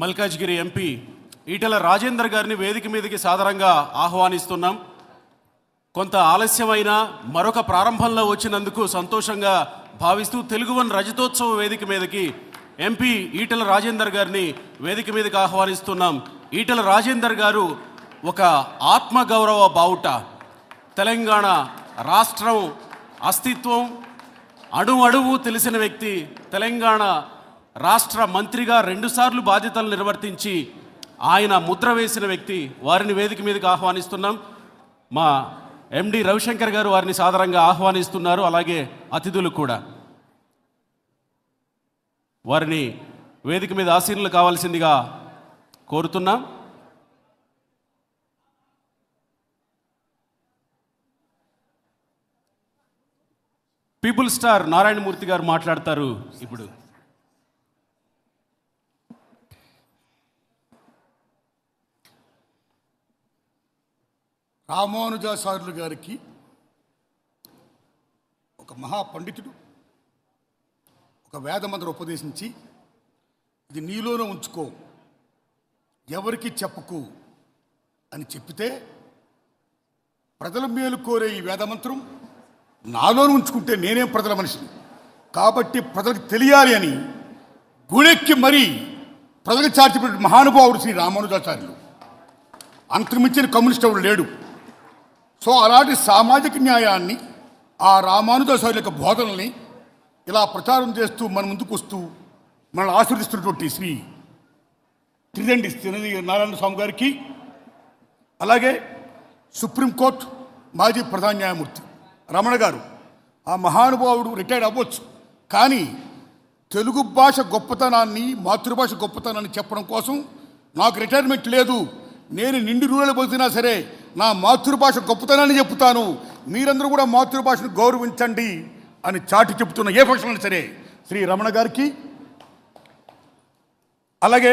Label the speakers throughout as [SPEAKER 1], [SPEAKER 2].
[SPEAKER 1] Malkajgiri MP Etela Rajender గారిని వేదిక మీదకి సాదరంగా ఆహ్వానిస్తున్నాం. కొంత ఆలస్యమైన మరొక ప్రారంభంలో వచ్చినందుకు సంతోషంగా భావిస్తూ తెలుగువన్ రజతోత్సవ వేదిక మీదకి ఎంపీ ఈటెల రాజేందర్ గారిని వేదిక మీదకి ఆహ్వానిస్తున్నాం. ఈటెల రాజేందర్ గారు ఒక ఆత్మగౌరవ బావుట. తెలంగాణ రాష్ట్రం అస్తిత్వం అణువణువు తెలిసిన వ్యక్తి. తెలంగాణ రాష్ట్ర మంత్రిగా 2 సార్లు బాధ్యతలు నిర్వర్తించి ఆయన ముద్ర వేసిన వ్యక్తి. వారిని వేదిక మీదకి ఆహ్వానిస్తున్నాం. మా ఎండి రవిశంకర్ గారు వారిని సాదరంగా ఆహ్వానిస్తున్నారు. అలాగే అతిథులు కూడా వారిని వేదిక మీద ఆసీనులు కావాల్సిందిగా కోరుతున్నాం. పీపుల్ స్టార్ నారాయణమూర్తి గారు మాట్లాడతారు. ఇప్పుడు
[SPEAKER 2] రామానుజాచార్యులు గారికి ఒక మహాపండితుడు ఒక వేదమంత్రం ఉపదేశించి, ఇది నీలోనే ఉంచుకో, ఎవరికి చెప్పుకు అని చెప్పితే, ప్రజల మేలు కోరే ఈ వేదమంత్రం నాలోనే ఉంచుకుంటే నేనేం ప్రజల మనిషిని కాబట్టి ప్రజలకు తెలియాలి అని గుణెక్కి మరీ ప్రజలకు చార్చిపెట్టిన మహానుభావుడు శ్రీ రామానుజాచార్యులు. అంతకుమించిన కమ్యూనిస్ట్ ఎవడు లేడు. సో అలాంటి సామాజిక న్యాయాన్ని, ఆ రామానుజాచార్యుల యొక్క బోధనల్ని ఇలా ప్రచారం చేస్తూ మన ముందుకు వస్తూ మనల్ని ఆశీర్దిస్తున్నటువంటి శ్రీ త్రిదండి నారాయణ స్వామి గారికి, అలాగే సుప్రీంకోర్టు మాజీ ప్రధాన న్యాయమూర్తి రమణ గారు, ఆ మహానుభావుడు రిటైర్డ్ అవ్వచ్చు, కానీ తెలుగు భాష గొప్పతనాన్ని, మాతృభాష గొప్పతనాన్ని చెప్పడం కోసం నాకు రిటైర్మెంట్ లేదు, నేను నిండి రూరలు పోతున్నా సరే నా మాతృభాష గొప్పతనాన్ని చెప్తాను, మీరందరూ కూడా మాతృభాషను గౌరవించండి అని చాటి చెప్తున్న ఏ ఫంక్షన్ అయినా సరే శ్రీ రమణ గారికి, అలాగే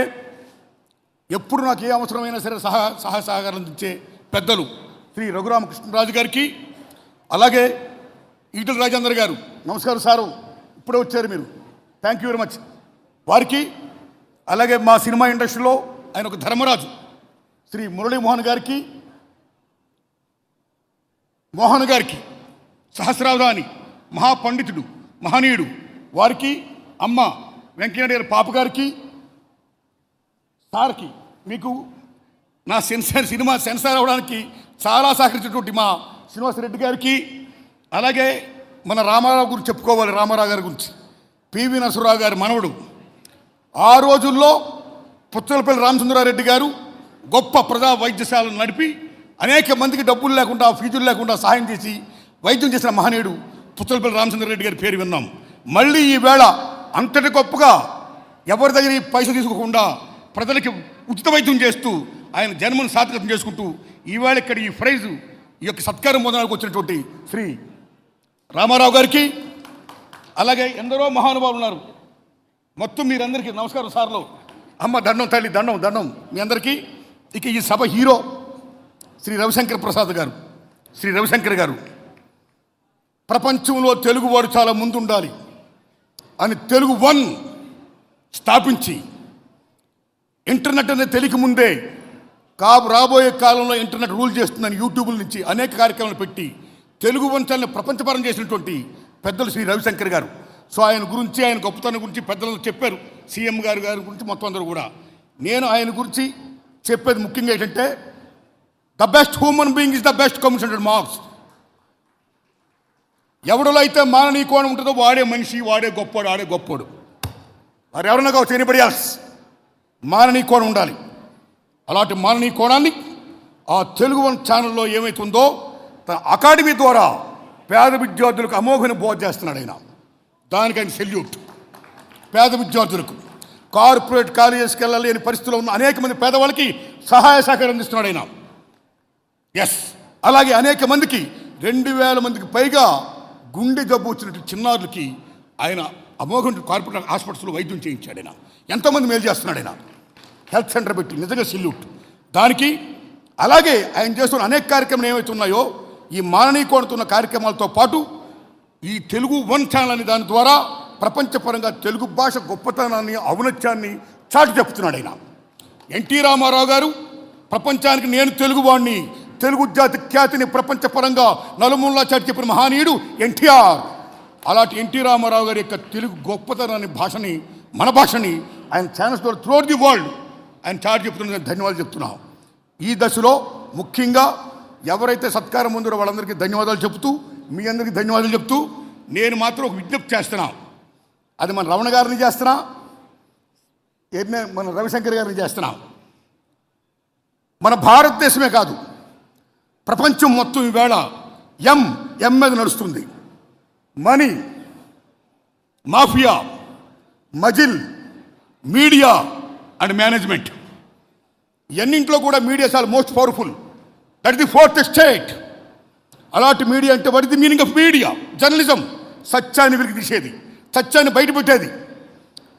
[SPEAKER 2] ఎప్పుడు నాకు ఏ అవసరమైనా సరే సహకారం అందించే పెద్దలు శ్రీ రఘురామకృష్ణరాజు గారికి, అలాగే ఈటెల రాజేందర్ గారు, నమస్కారం సారు, ఇప్పుడే వచ్చారు మీరు, థ్యాంక్ యూ వెరీ మచ్ వారికి, అలాగే మా సినిమా ఇండస్ట్రీలో ఆయన ఒక ధర్మరాజు శ్రీ మురళీమోహన్ గారికి, మోహన్ గారికి, సహస్రావధాని మహాపండితుడు మహనీయుడు వారికి, అమ్మ వెంకయ్యనాయుడు గారి పాప గారికి, సార్కి, మీకు నా సినిమా సెన్సార్ అవ్వడానికి చాలా సహకరించినటువంటి మా శ్రీనివాసరెడ్డి గారికి, అలాగే మన రామారావు గురించి చెప్పుకోవాలి, రామారావు గారి గురించి, పివి నరసరావు గారి మనవడు. ఆ రోజుల్లో పుచ్చలపల్లి రామచంద్రారెడ్డి గారు గొప్ప ప్రజా వైద్యశాలను నడిపి అనేక మందికి డబ్బులు లేకుండా, ఫీజులు లేకుండా సహాయం చేసి వైద్యం చేసిన మహనీయుడు పుచ్చలపల్లి రామచంద్రారెడ్డి గారి పేరు విన్నాం. మళ్ళీ ఈవేళ అంతటి గొప్పగా ఎవరి దగ్గర పైసలు తీసుకోకుండా ప్రజలకి ఉచిత వైద్యం చేస్తూ ఆయన జన్మను సార్థకతం చేసుకుంటూ ఈవేళ ఇక్కడ ఈ ప్రైజు, ఈ యొక్క సత్కారం పొందడానికి వచ్చినటువంటి శ్రీ రామారావు గారికి, అలాగే ఎందరో మహానుభావులు ఉన్నారు. మొత్తం మీరందరికీ నమస్కారం సార్లు, అమ్మ దండం, తల్లి దండం దండం మీ అందరికీ. ఇక ఈ సభ హీరో శ్రీ రవిశంకర్ ప్రసాద్ గారు, శ్రీ రవిశంకర్ గారు ప్రపంచంలో తెలుగువాడు చాలా ముందుండాలి అని తెలుగు వన్ స్థాపించి, ఇంటర్నెట్ అనేది తెలియక ముందే రాబోయే కాలంలో ఇంటర్నెట్ రూల్ చేస్తుందని యూట్యూబ్ల నుంచి అనేక కార్యక్రమాలు పెట్టి తెలుగు వంశాలను ప్రపంచపరం చేసినటువంటి పెద్దలు శ్రీ రవిశంకర్ గారు. సో ఆయన గురించి, ఆయన గొప్పతనం గురించి పెద్దలు చెప్పారు, సీఎం గారి గురించి మొత్తం అందరూ కూడా. నేను ఆయన గురించి చెప్పేది ముఖ్యంగా ఏంటంటే, the best human being is the best communicated marks. ఎవరిలో అయితే మాననీయ కోణం ఉంటుందో వాడే మనిషి, వాడే గొప్పోడు, ఆడే గొప్పోడు. మరి ఎవరన్నా కావచ్చు, ఎనీబడి ఎల్స్, మాననీయ కోణం ఉండాలి. అలాంటి మాననీయ కోణాన్ని ఆ తెలుగు వన్ ఛానల్లో ఏమైతుందో తన అకాడమీ ద్వారా పేద విద్యార్థులకు అమోఘని బోధ చేస్తున్నాడు ఆయన. దానికి ఆయన సెల్యూట్. పేద విద్యార్థులకు, కార్పొరేట్ కాలేజెస్కి వెళ్ళలేని పరిస్థితుల్లో ఉన్న అనేక మంది పేదవాళ్ళకి సహాయ సహకారం అందిస్తున్నాడు ఆయన. ఎస్, అలాగే అనేక మందికి 2000 మందికి పైగా గుండె జబ్బు వచ్చినట్టు చిన్నారులకి ఆయన అమోఘం కార్పొరేట్ హాస్పిటల్స్లో వైద్యం చేయించాడు ఆయన. ఎంతోమంది మేలు చేస్తున్నాడు ఆయన, హెల్త్ సెంటర్ పెట్టి. నిజంగా సెల్యూట్ దానికి. అలాగే ఆయన చేస్తున్న అనేక కార్యక్రమాలు ఏవైతే ఉన్నాయో, ఈ మాననీయ కోణతున్న కార్యక్రమాలతో పాటు ఈ తెలుగు వన్ ఛానల్ అనే దాని ద్వారా ప్రపంచపరంగా తెలుగు భాష గొప్పతనాన్ని, ఔన్నత్యాన్ని చాటి చెప్తున్నాడు ఆయన. ఎన్టీ రామారావు గారు ప్రపంచానికి నేను తెలుగువాణ్ణి, తెలుగు జాతి ఖ్యాతిని ప్రపంచపరంగా నలుమూలలా చాటి చెప్పిన మహనీయుడు ఎన్టీఆర్. అలాంటి ఎన్టీ రామారావు గారి యొక్క తెలుగు గొప్పతనాన్ని, భాషని, మన భాషని ఆయన ఛానల్స్ ద్వారా త్రూఅవుట్ ది వరల్డ్ ఆయన చాటి చెప్తున్న ధన్యవాదాలు చెప్తున్నాం. ఈ దశలో ముఖ్యంగా ఎవరైతే సత్కారం ఉందో వాళ్ళందరికీ ధన్యవాదాలు చెప్తూ, మీ అందరికీ ధన్యవాదాలు చెప్తూ, నేను మాత్రం ఒక విజ్ఞప్తి చేస్తున్నా. అది మన రమణ గారిని చేస్తున్నా, మన రవిశంకర్ గారిని చేస్తున్నా. మన భారతదేశమే కాదు, ప్రపంచం మొత్తం ఈవేళ ఎం మీద నడుస్తుంది. Money, mafia, muscle, media and management, ఎన్నింట్లో కూడా మీడియా చాలా most powerful. That is the fourth state. అలాంటి మీడియా అంటే what is the meaning of media? Journalism, సత్యాన్ని వెలికి తీసేది, సత్యాన్ని బయటపెట్టేది.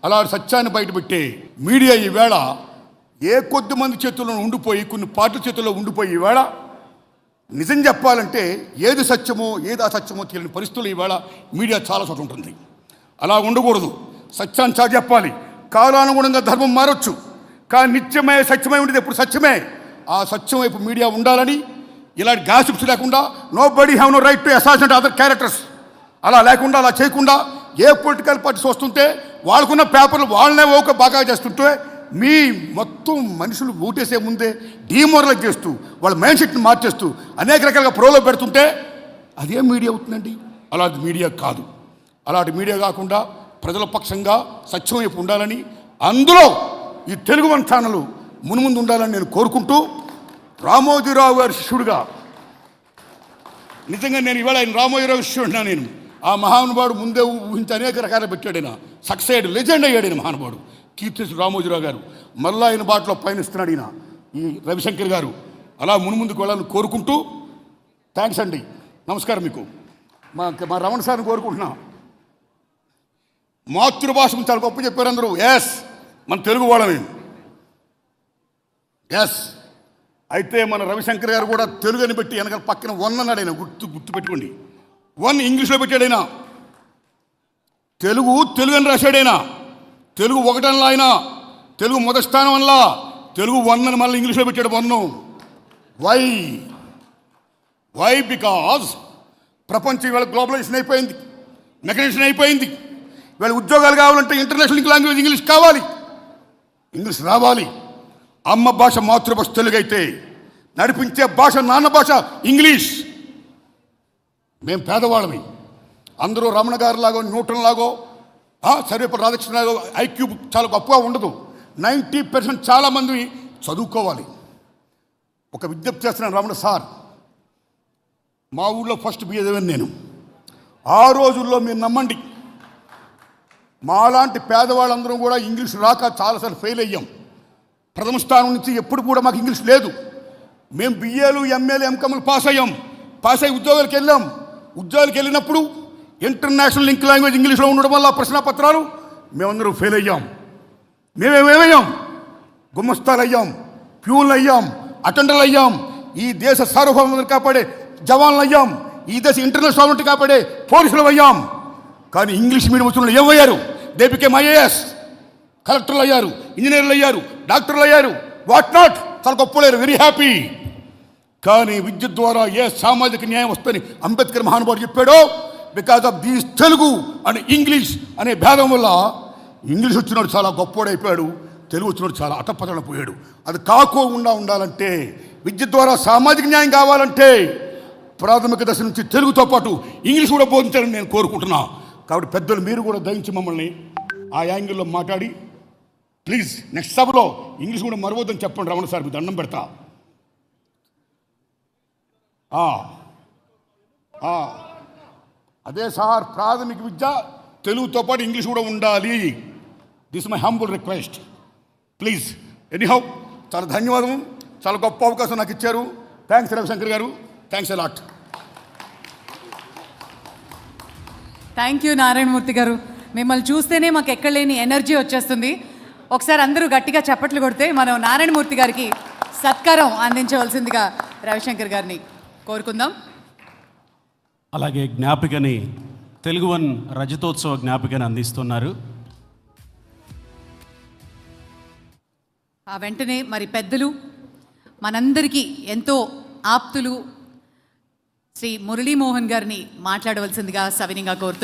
[SPEAKER 2] అలాంటి సత్యాన్ని బయటపెట్టే మీడియా ఈవేళ ఏ కొద్ది మంది చేతుల్లో ఉండిపోయి, కొన్ని పార్టీల చేతుల్లో ఉండిపోయి ఈవేళ నిజం చెప్పాలంటే ఏది సత్యమో ఏది అసత్యమో తెలియని పరిస్థితులు ఈవేళ మీడియా చాలా చోట ఉంటుంది. అలా ఉండకూడదు. సత్యాన్ని చాటి చెప్పాలి. కాలానుగుణంగా ధర్మం మారొచ్చు, కానీ నిత్యమే సత్యమై ఉండేది ఎప్పుడు సత్యమే. ఆ సత్యం వైపు మీడియా ఉండాలని, ఇలాంటి గాసిప్స్ లేకుండా, nobody have no right to assassinate other characters, అలా లేకుండా, అలా చేయకుండా, ఏ పొలిటికల్ పార్టీస్ వస్తుంటే వాళ్ళకున్న పేపర్లు వాళ్ళనే ఒక బాగా చేస్తుంటే మీ మొత్తం మనుషులు ఓటేసే ముందే డీమోరలైజ్ చేస్తూ, వాళ్ళ మైండ్ సెట్ని మార్చేస్తూ అనేక రకాలుగా ప్రోలో పెడుతుంటే అదే మీడియా అవుతుందండి. అలాంటి మీడియా కాదు. అలాంటి మీడియా కాకుండా ప్రజల పక్షంగా సత్యం వైపు ఉండాలని, అందులో ఈ తెలుగు వన్ ఛానల్ మునుముందు ఉండాలని నేను కోరుకుంటూ, రామోజీరావు గారి శిష్యుడిగా నిజంగా నేను ఇవాళ ఆయన రామోజీరావు శిష్యుడినా. నేను ఆ మహానుభావుడు ముందే ఊహించి అనేక రకాలు పెట్టాడైనా, సక్సెస్ లెజెండ్ అయ్యాడు మహానుభావుడు కీర్తి రామోజీరావు గారు. మళ్ళీ ఆయన బాటలో పయనిస్తున్నాడు ఈయన ఈ రవిశంకర్ గారు. అలా మునుముందుకు వెళ్ళాలని కోరుకుంటూ, థ్యాంక్స్ అండి, నమస్కారం. మీకు మా రమణ సార్ని కోరుకుంటున్నా. మాతృభాష చాలా గొప్ప చెప్పారు అందరూ. ఎస్, మన తెలుగు వాళ్ళమే. ఎస్, అయితే మన రవిశంకర్ గారు కూడా తెలుగు అని పెట్టి వెనకాల పక్కన వన్ అన్నాడు ఆయన. గుర్తు పెట్టుకోండి, వన్ ఇంగ్లీష్లో పెట్టాడైనా, తెలుగు అని రాశాడైనా, తెలుగు ఒకటనలా ఆయన, తెలుగు మొదటి స్థానం అనలా, తెలుగు వన్ అని మళ్ళీ ఇంగ్లీష్లో పెట్టాడు వన్. వై బికాజ్ ప్రపంచం ఇవాళ గ్లోబలైజేషన్ అయిపోయింది, మెకనైజేషన్ అయిపోయింది. ఇవాళ ఉద్యోగాలు కావాలంటే ఇంటర్నేషనల్ లాంగ్వేజ్ ఇంగ్లీష్ కావాలి, ఇంగ్లీష్ రావాలి. అమ్మ భాష మాతృభాష తెలుగు అయితే నడిపించే భాష నాన్న భాష ఇంగ్లీష్. మేము పేదవాళ్ళమి. అందరూ రమణ గారిలాగో, న్యూటన్ లాగో, సర్వేపల్లి రాధాకృష్ణ లాగో ఐక్యూ చాలా గొప్పగా ఉండదు. 90% చాలామంది చదువుకోవాలి. ఒక విజ్ఞప్తి చేస్తున్నాను రమణ సార్, మా ఊళ్ళో ఫస్ట్ బిఏ చదివాను నేను. ఆ రోజుల్లో మీరు నమ్మండి, మాలాంటి పేదవాళ్ళందరం కూడా ఇంగ్లీష్ రాక చాలాసార్లు ఫెయిల్ అయ్యాం. ప్రథమ స్థానం నుంచి ఎప్పుడు కూడా మాకు ఇంగ్లీష్ లేదు. మేము బిఏలు, ఎంఏలు, ఎంకామ్లు పాస్ అయ్యి ఉద్యోగాలకు వెళ్ళాం. ఉద్యోగాలకు వెళ్ళినప్పుడు ఇంటర్నేషనల్ లింక్ లాంగ్వేజ్ ఇంగ్లీష్లో ఉండడం వల్ల ప్రశ్నపత్రాలు మేమందరం ఫెయిల్ అయ్యాం. మేమేమయ్యాం? గుమ్మస్తాలు అయ్యాం, ప్యూన్లు అయ్యాం, అటెండర్లు అయ్యాం, ఈ దేశ సార్వభౌమతను కాపాడే జవాన్లు అయ్యాం, ఈ దేశ ఇంటర్నేషనల్ సాల్వెంట్ కాపాడే పోలీసులు అయ్యాం. కానీ ఇంగ్లీష్ మీడియం వచ్చిన ఏమయ్యారు? దే బికేమ్ ఐఏఎస్, కలెక్టర్లు అయ్యారు, ఇంజనీర్లు అయ్యారు, డాక్టర్లు అయ్యారు, వాట్ నాట్, చాలా గొప్పలేరు, వెరీ హ్యాపీ. కానీ విద్య ద్వారా ఏ సామాజిక న్యాయం వస్తుందని అంబేద్కర్ మహానుభావుడు చెప్పాడో, because of these Telugu and English అనే భేదం వల్ల ఇంగ్లీష్ వచ్చినాడు చాలా గొప్పోడైపోయాడు, తెలుగు వచ్చినాడు చాలా అటపతన పోయాడు. అది కాకోకుండా ఉండాలంటే, విద్య ద్వారా సామాజిక న్యాయం కావాలంటే ప్రాథమిక దశ నుంచి తెలుగుతో పాటు ఇంగ్లీష్ కూడా బోధించాలని నేను కోరుకుంటున్నా. కాబట్టి పెద్దలు మీరు కూడా దయించి మమ్మల్ని ఆ యాంగిల్లో మాట్లాడి, ప్లీజ్ నెక్స్ట్ సభలో ఇంగ్లీష్ కూడా మరవద్దని చెప్పండి. రమణ సార్, మీ దండం పెడతా. అదే సార్, ప్రాథమిక విద్య తెలుగుతో పాటు ఇంగ్లీష్ కూడా ఉండాలి. This my humble request, please. Anyhow, చాలా ధన్యవాదం. చాలా గొప్ప అవకాశం నాకు ఇచ్చారు. Thanks Ravishankar garu, thanks a lot.
[SPEAKER 3] Thank you Narayanamurthy garu. మిమ్మల్ని చూస్తేనే మాకు ఎక్కడలేని ఎనర్జీ వచ్చేస్తుంది. ఒకసారి అందరూ గట్టిగా చప్పట్లు కొడితే మనం నారాయణమూర్తి గారికి సత్కారం అందించవలసిందిగా రవిశంకర్ గారిని కోరుకుందాం.
[SPEAKER 1] అలాగే జ్ఞాపికని, తెలుగు వన్ రజతోత్సవ జ్ఞాపికని అందిస్తున్నారు.
[SPEAKER 3] ఆ వెంటనే మరి పెద్దలు మనందరికీ ఎంతో ఆప్తులు శ్రీ మురళీమోహన్ గారిని మాట్లాడవలసిందిగా సవినీయంగా కోరుతూ